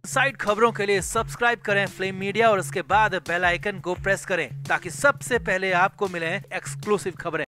Side खबरों के लिए सब्सक्राइब करें फ्लेम मीडिया और उसके बाद बेल आइकन को प्रेस करें ताकि सबसे पहले आपको मिले एक्सक्लूसिव खबरें।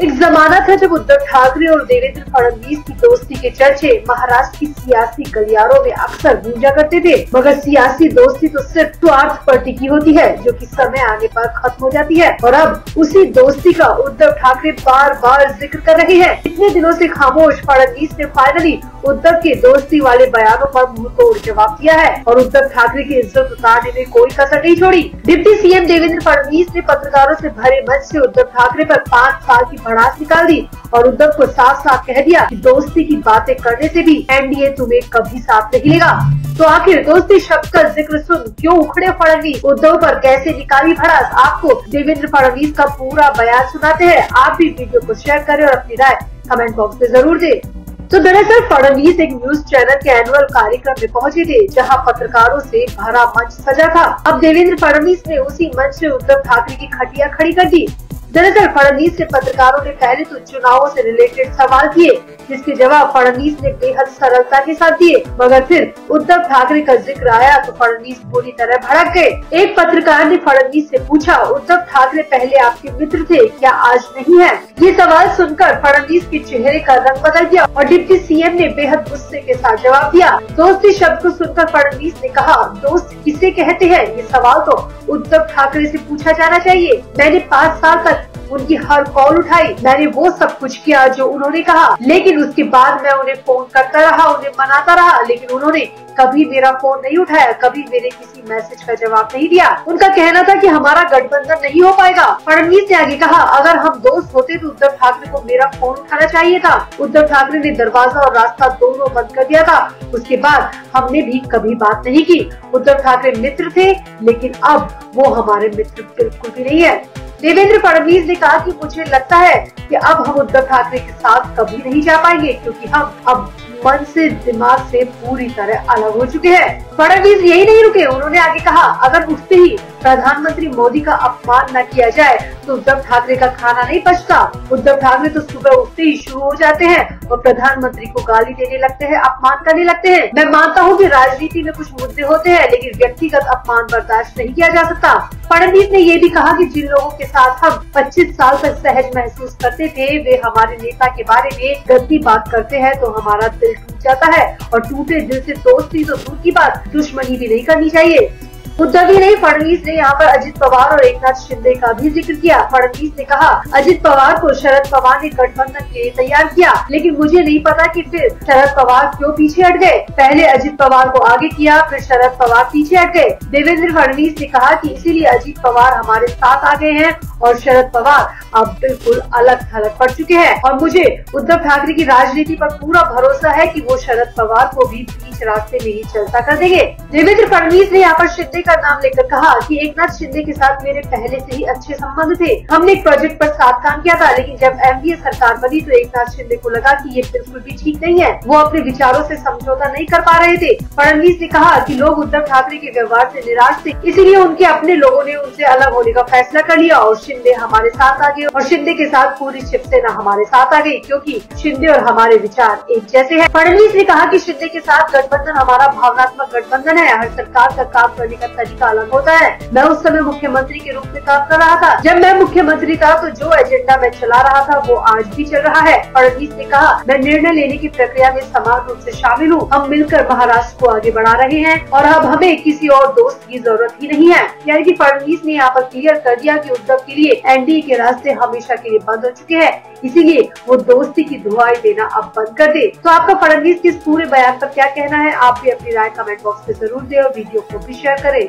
एक जमाना था जब उद्धव ठाकरे और देवेंद्र फडणवीस की दोस्ती के चर्चे महाराष्ट्र की सियासी गलियारों में अक्सर गूंजा करते थे, मगर सियासी दोस्ती तो सिर्फ स्वार्थ पर टिकी होती है जो कि समय आने पर खत्म हो जाती है। और अब उसी दोस्ती का उद्धव ठाकरे बार बार जिक्र कर रहे हैं। इतने दिनों से खामोश फडणवीस ने फाइनली उद्धव के दोस्ती वाले बयानों पर मुंह तोड़ जवाब दिया है और उद्धव ठाकरे की इज्जत उतारने में कोई कसर नहीं छोड़ी। डिप्टी सीएम देवेंद्र फडणवीस ने पत्रकारों से भरे मंच से उद्धव ठाकरे पर 5 साल की भड़ास निकाल दी और उद्धव को साफ साफ कह दिया कि दोस्ती की बातें करने से भी एनडीए तुम्हें कभी साथ नहीं लेगा। तो आखिर दोस्ती शब्द का जिक्र सुन क्यों उखड़े फडणवीस? उद्धव पर कैसे निकाली भड़ास? आपको देवेंद्र फडणवीस का पूरा बयान सुनाते हैं। आप भी वीडियो को शेयर करें और अपनी राय कमेंट बॉक्स में जरूर दें। तो दरअसल फडणवीस एक न्यूज चैनल के एनुअल कार्यक्रम में पहुंचे थे जहां पत्रकारों से भरा मंच सजा था। अब देवेंद्र फडणवीस ने उसी मंच से उद्धव ठाकरे की खटिया खड़ी कर दी। दरअसल फडणवीस से पत्रकारों ने पहले तो चुनावों से रिलेटेड सवाल किए, जिसके जवाब फडणवीस ने बेहद सरलता के साथ दिए, मगर फिर उद्धव ठाकरे का जिक्र आया तो फडणवीस पूरी तरह भड़क गए। एक पत्रकार ने फडणवीस से पूछा, उद्धव ठाकरे पहले आपके मित्र थे, क्या आज नहीं है? ये सवाल सुनकर फडणवीस के चेहरे का रंग बदल गया और डिप्टी सीएम ने बेहद गुस्से के साथ जवाब दिया। दोस्ती शब्द को सुनकर फडणवीस ने कहा, दोस्त किसे कहते हैं? ये सवाल तो उद्धव ठाकरे से पूछा जाना चाहिए। मैंने 5 साल तक उनकी हर कॉल उठाई, मैंने वो सब कुछ किया जो उन्होंने कहा, लेकिन उसके बाद मैं उन्हें फोन करता रहा, उन्हें मनाता रहा, लेकिन उन्होंने कभी मेरा फोन नहीं उठाया, कभी मेरे किसी मैसेज का जवाब नहीं दिया। उनका कहना था कि हमारा गठबंधन नहीं हो पाएगा। फडणवीस ने आगे कहा, अगर हम दोस्त होते तो उद्धव ठाकरे को मेरा फोन उठाना चाहिए था। उद्धव ठाकरे ने दरवाजा और रास्ता दोनों बंद कर दिया था। उसके बाद हमने भी कभी बात नहीं की। उद्धव ठाकरे मित्र थे, लेकिन अब वो हमारे मित्र बिल्कुल भी नहीं है। देवेंद्र फडणवीस ने कहा कि मुझे लगता है कि अब हम उद्धव ठाकरे के साथ कभी नहीं जा पाएंगे क्योंकि हम अब मन से दिमाग से पूरी तरह अलग हो चुके हैं। फडणवीस यही नहीं रुके, उन्होंने आगे कहा, अगर उठते ही प्रधानमंत्री मोदी का अपमान न किया जाए तो उद्धव ठाकरे का खाना नहीं पचता। उद्धव ठाकरे तो सुबह उठते ही शुरू हो जाते हैं और प्रधानमंत्री को गाली देने लगते हैं, अपमान करने लगते हैं। मैं मानता हूँ कि राजनीति में कुछ मुद्दे होते हैं, लेकिन व्यक्तिगत अपमान बर्दाश्त नहीं किया जा सकता। फडणवीस ने ये भी कहा कि जिन लोगों के साथ हम 25 साल तक सहज महसूस करते थे, वे हमारे नेता के बारे में गंदी बात करते हैं तो हमारा दिल टूट जाता है और टूटे दिल से दोस्ती तो दूर की बात, दुश्मनी भी नहीं करनी चाहिए। उद्धव ही नहीं, फडणवीस ने यहाँ पर अजित पवार और एकनाथ शिंदे का भी जिक्र किया। फडणवीस ने कहा, अजित पवार को शरद पवार ने गठबंधन के लिए तैयार किया, लेकिन मुझे नहीं पता कि फिर शरद पवार क्यों पीछे हट गए। पहले अजित पवार को आगे किया, फिर शरद पवार पीछे हट गए। देवेंद्र फडणवीस ने कहा कि इसीलिए अजित पवार हमारे साथ आ गए हैं और शरद पवार अब बिल्कुल अलग थलग पड़ चुके हैं और मुझे उद्धव ठाकरे की राजनीति पर पूरा भरोसा है कि वो शरद पवार को भी बीच रास्ते में ही चलता कर देंगे। देवेंद्र फडणवीस ने यहाँ पर शिंदे का नाम लेकर कहा कि एकनाथ शिंदे के साथ मेरे पहले से ही अच्छे संबंध थे। हमने एक प्रोजेक्ट पर साथ काम किया था, लेकिन जब एनडीए सरकार बनी तो एकनाथ शिंदे को लगा कि ये बिल्कुल भी ठीक नहीं है। वो अपने विचारों से समझौता नहीं कर पा रहे थे। फडणवीस ने कहा कि लोग उद्धव ठाकरे के व्यवहार से निराश थे, इसीलिए उनके अपने लोगों ने उनसे अलग होने का फैसला कर लिया और शिंदे हमारे साथ आ गए और शिंदे के साथ पूरी शिवसेना हमारे साथ आ गई क्योंकि शिंदे और हमारे विचार एक जैसे हैं। फडणवीस ने कहा कि शिंदे के साथ गठबंधन हमारा भावनात्मक गठबंधन है। हर सरकार का काम करने का तरीका अलग होता है। मैं उस समय मुख्यमंत्री के रूप में काम कर रहा था। जब मैं मुख्यमंत्री था तो जो एजेंडा मैं चला रहा था वो आज भी चल रहा है। फडणवीस ने कहा, मैं निर्णय लेने की प्रक्रिया में समान रूप से शामिल हूँ। हम मिलकर महाराष्ट्र को आगे बढ़ा रहे हैं और अब हमें किसी और दोस्त की जरूरत ही नहीं है। यानी कि फडणवीस ने यहाँ पर क्लियर कर दिया कि उद्धव के लिए एनडीए के रास्ते हमेशा के लिए बंद हो चुके हैं, इसीलिए वो दोस्ती की दुहाई देना अब बंद कर दे। तो आपका फडणवीस के इस पूरे बयान पर क्या कहना है? आप भी अपनी राय कमेंट बॉक्स में जरूर दें और वीडियो को भी शेयर करें।